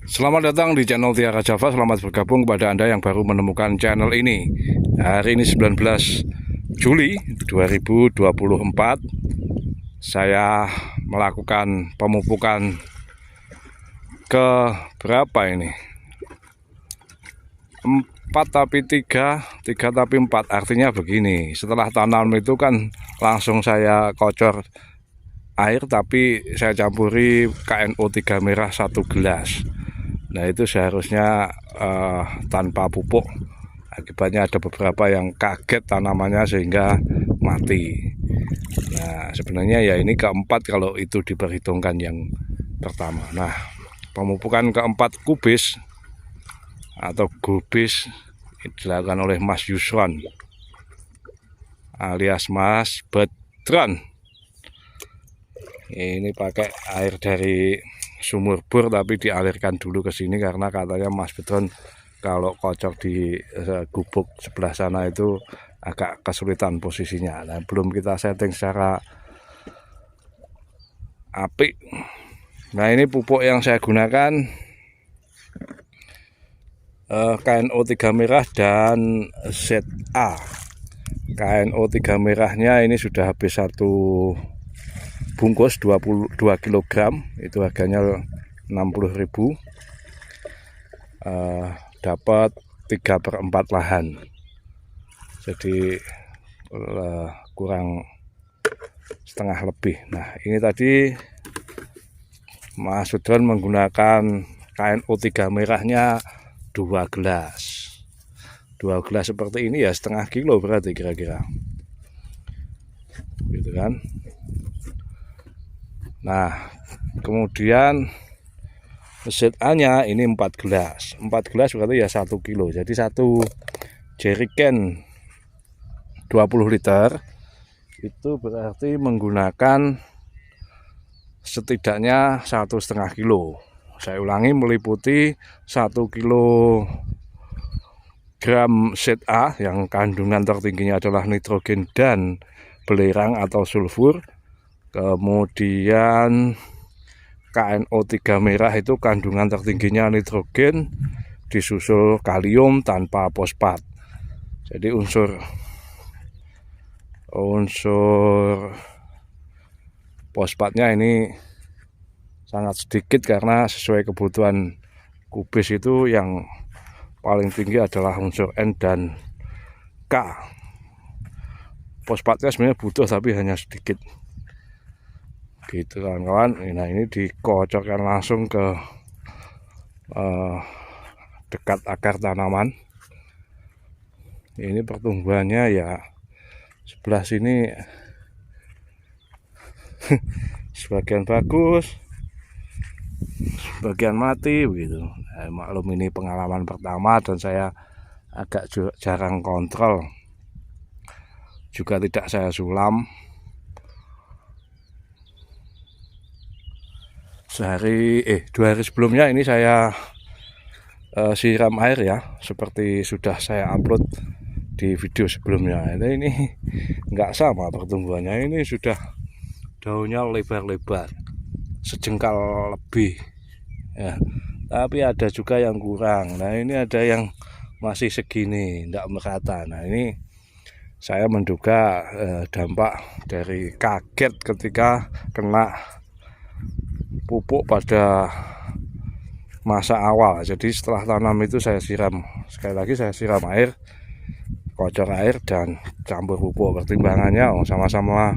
Selamat datang di channel Tiara Java. Selamat bergabung kepada Anda yang baru menemukan channel ini. Hari ini 19 Juli 2024. Saya melakukan pemupukan ke berapa ini? 4 tapi 3 tapi 4. Artinya begini, setelah tanam itu kan langsung saya kocor air, tapi saya campuri KNO 3 merah 1 gelas. Nah itu seharusnya tanpa pupuk. Akibatnya ada beberapa yang kaget tanamannya sehingga mati. Nah sebenarnya ya ini keempat kalau itu diperhitungkan yang pertama. Nah pemupukan keempat kubis atau gubis dilakukan oleh Mas Yusron alias Mas Bedron. Ini pakai air dari sumur bor tapi dialirkan dulu ke sini karena katanya Mas Bedron kalau kocok di gubuk sebelah sana itu agak kesulitan posisinya. Nah, belum kita setting secara apik. Nah ini pupuk yang saya gunakan KNO 3 merah dan ZA. KNO 3 merahnya ini sudah habis 1 bungkus 22 kg, itu harganya 60.000. Dapat 3/4 lahan, jadi kurang setengah lebih. Nah ini tadi Mas Bedron menggunakan KNO 3 merahnya 2 gelas. 2 gelas seperti ini ya setengah kilo berarti kira-kira gitu kan. Nah kemudian ZA nya ini 4 gelas. 4 gelas berarti ya 1 kilo. Jadi 1 jerigen 20 liter itu berarti menggunakan setidaknya 1,5 kilo. Saya ulangi, meliputi 1 kilogram ZA yang kandungan tertingginya adalah nitrogen dan belerang atau sulfur. Kemudian KNO 3 merah itu kandungan tertingginya nitrogen disusul kalium tanpa fosfat. Jadi unsur fosfatnya ini sangat sedikit karena sesuai kebutuhan kubis itu yang paling tinggi adalah unsur N dan K. Fosfatnya sebenarnya butuh tapi hanya sedikit gitu kawan-kawan. Nah ini dikocorkan langsung ke dekat akar tanaman. Ini pertumbuhannya ya sebelah sini sebagian bagus, sebagian mati begitu. Nah, maklum ini pengalaman pertama dan saya agak jarang kontrol, juga tidak saya sulam. Dua hari sebelumnya ini saya siram air ya, seperti sudah saya upload di video sebelumnya. Ini nggak sama pertumbuhannya, ini sudah daunnya lebar-lebar sejengkal lebih ya, tapi ada juga yang kurang. Nah ini ada yang masih segini, tidak merata. Nah ini saya menduga dampak dari kaget ketika kena pupuk pada masa awal. Jadi setelah tanam itu saya siram, sekali lagi saya siram air, kocor air dan campur pupuk. Pertimbangannya sama-sama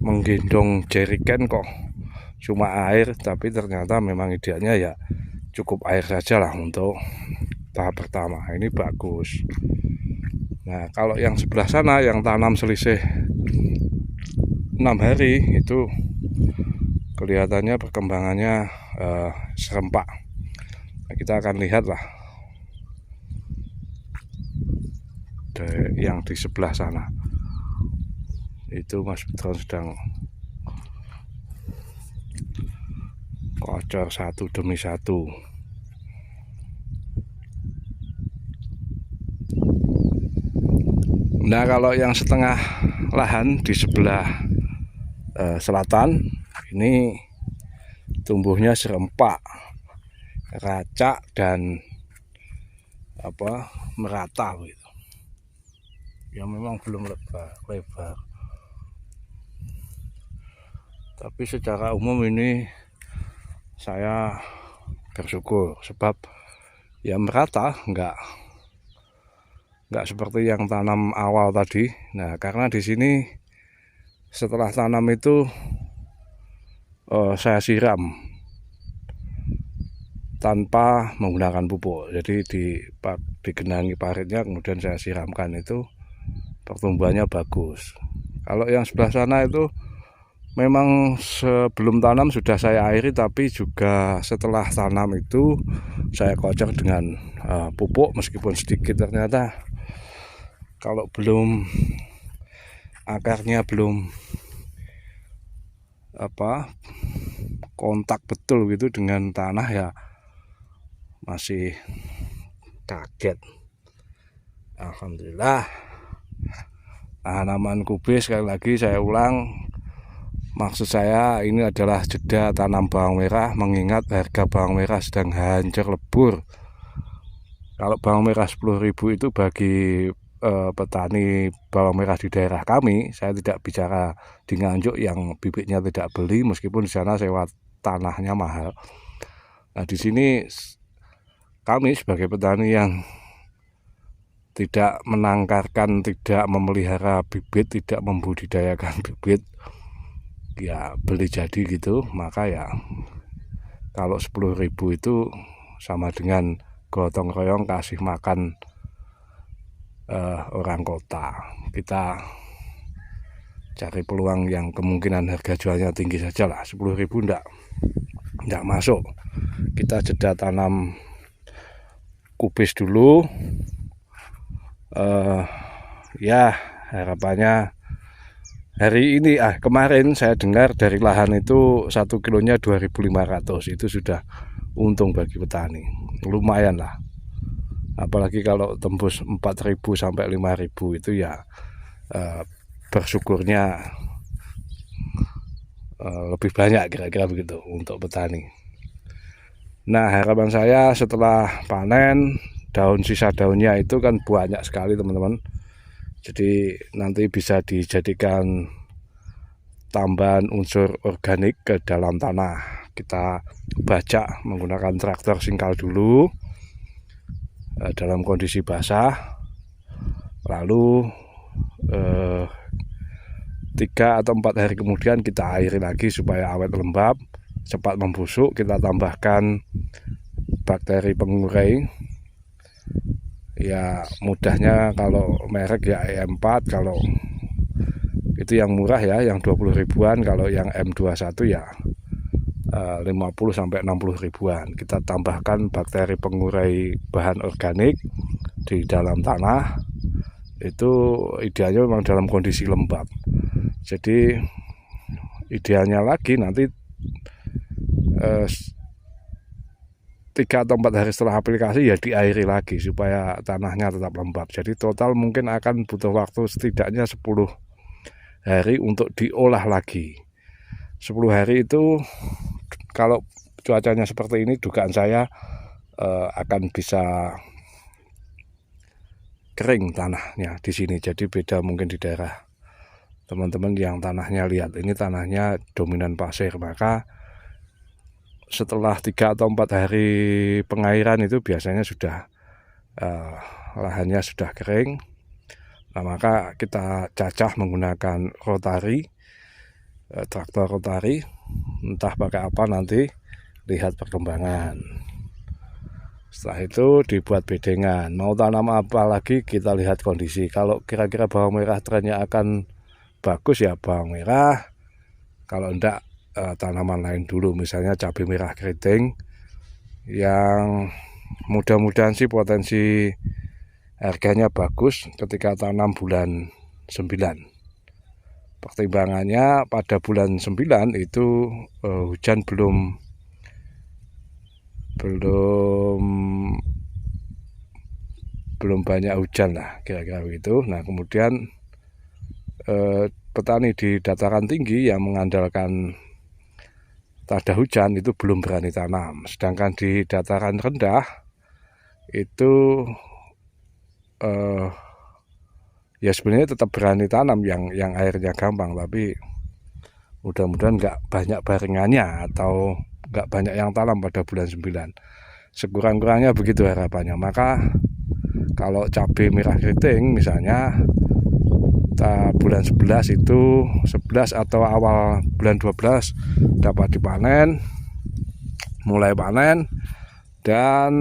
menggendong jerigen kok cuma air, tapi ternyata memang idealnya ya cukup air saja lah untuk tahap pertama. Ini bagus. Nah kalau yang sebelah sana yang tanam selisih 6 hari itu kelihatannya perkembangannya serempak. Nah, kita akan lihat lah yang di sebelah sana. Itu Mas Bedron sedang kocor satu demi satu. Nah kalau yang setengah lahan di sebelah selatan ini tumbuhnya serempak racak dan merata gitu. Ya memang belum lebar. Tapi secara umum ini saya bersyukur sebab ya merata, nggak seperti yang tanam awal tadi. Nah, karena di sini setelah tanam itu saya siram tanpa menggunakan pupuk. Jadi digenangi paritnya, kemudian saya siramkan, itu pertumbuhannya bagus. Kalau yang sebelah sana itu memang sebelum tanam sudah saya airi, tapi juga setelah tanam itu saya kocok dengan pupuk meskipun sedikit. Ternyata kalau akarnya belum kontak betul gitu dengan tanah, ya masih kaget. Alhamdulillah. Tanaman kubis, sekali lagi saya ulang, maksud saya ini adalah jeda tanam bawang merah, mengingat harga bawang merah sedang hancur lebur. Kalau bawang merah 10.000 itu bagi petani bawang merah di daerah kami, saya tidak bicara di Nganjuk yang bibitnya tidak beli, meskipun di sana sewa tanahnya mahal. Nah, di sini kami sebagai petani yang tidak menangkarkan, tidak memelihara bibit, tidak membudidayakan bibit, ya beli jadi gitu, maka ya kalau 10.000 itu sama dengan gotong royong kasih makan orang kota. Kita cari peluang yang kemungkinan harga jualnya tinggi saja lah. 10.000 enggak masuk. Kita jeda tanam kubis dulu. Ya harapannya hari ini, kemarin saya dengar dari lahan itu 1 kilonya 2.500, itu sudah untung bagi petani, lumayan lah. Apalagi kalau tembus 4.000 sampai 5.000 itu ya bersyukurnya lebih banyak, kira-kira begitu untuk petani. Nah, harapan saya setelah panen, sisa daunnya itu kan banyak sekali teman-teman. Jadi nanti bisa dijadikan tambahan unsur organik ke dalam tanah. Kita bajak menggunakan traktor singkal dulu dalam kondisi basah, lalu 3 atau 4 hari kemudian kita airi lagi supaya awet lembab, cepat membusuk. Kita tambahkan bakteri pengurai, ya mudahnya kalau merek ya E4, kalau itu yang murah ya, yang 20 ribuan. Kalau yang M21 ya 50 sampai 60 ribuan. Kita tambahkan bakteri pengurai bahan organik di dalam tanah. Itu idealnya memang dalam kondisi lembab. Jadi idealnya lagi nanti 3 atau 4 hari setelah aplikasi ya diairi lagi supaya tanahnya tetap lembab. Jadi total mungkin akan butuh waktu setidaknya 10 hari untuk diolah lagi. 10 hari itu kalau cuacanya seperti ini, dugaan saya akan bisa kering tanahnya di sini. Jadi beda mungkin di daerah teman-teman yang tanahnya, lihat ini tanahnya dominan pasir, maka setelah 3 atau 4 hari pengairan itu biasanya sudah lahannya sudah kering. Nah, maka kita cacah menggunakan rotari, traktor rotari, entah pakai apa nanti, lihat perkembangan. Setelah itu dibuat bedengan, mau tanam apa lagi kita lihat kondisi. Kalau kira-kira bawang merah trennya akan bagus ya bawang merah, kalau enggak tanaman lain dulu, misalnya cabai merah keriting, yang mudah-mudahan sih potensi harganya bagus ketika tanam bulan 9. Pertimbangannya pada bulan 9 itu hujan belum banyak hujan lah, kira-kira begitu. Nah, kemudian petani di dataran tinggi yang mengandalkan tak ada hujan itu belum berani tanam. Sedangkan di dataran rendah itu ya sebenarnya tetap berani tanam yang airnya gampang, tapi mudah-mudahan nggak banyak barengannya atau nggak banyak yang tanam pada bulan 9. Sekurang-kurangnya begitu harapannya. Maka kalau cabai merah keriting misalnya bulan 11 itu 11 atau awal bulan 12 dapat dipanen, mulai panen, dan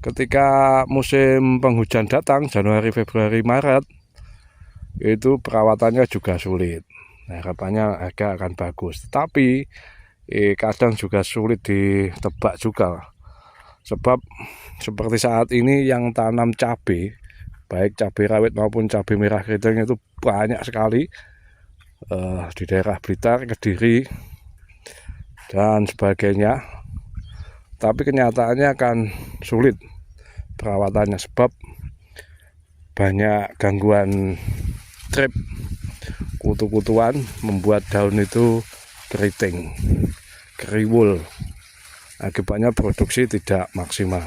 ketika musim penghujan datang Januari, Februari, Maret itu perawatannya juga sulit. Nah, harapannya harga akan bagus, tetapi kadang juga sulit ditebak juga, sebab seperti saat ini yang tanam cabai, baik cabai rawit maupun cabai merah keriting itu banyak sekali di daerah Blitar, Kediri, dan sebagainya. Tapi kenyataannya akan sulit perawatannya sebab banyak gangguan trip, kutu-kutuan membuat daun itu keriting, keriwul. Akibatnya produksi tidak maksimal.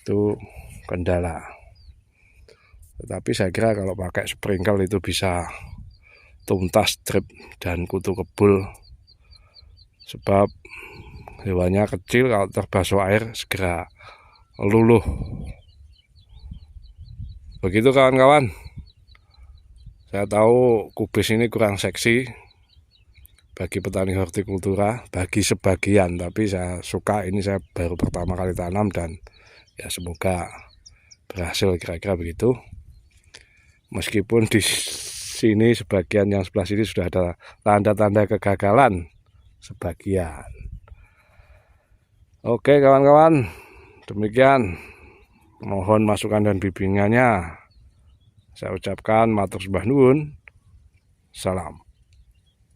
Itu kendala. Tetapi saya kira kalau pakai sprinkle itu bisa tuntas trip dan kutu kebul, sebab hewannya kecil, kalau terbasuh air segera luluh. Begitu kawan-kawan. Saya tahu kubis ini kurang seksi bagi petani hortikultura, bagi sebagian, tapi saya suka. Ini saya baru pertama kali tanam dan ya semoga berhasil, kira-kira begitu. Meskipun di sini sebagian yang sebelah sini sudah ada tanda-tanda kegagalan sebagian. Oke kawan-kawan, demikian. Mohon masukan dan bimbingannya. Saya ucapkan matur sembah nuwun. Salam.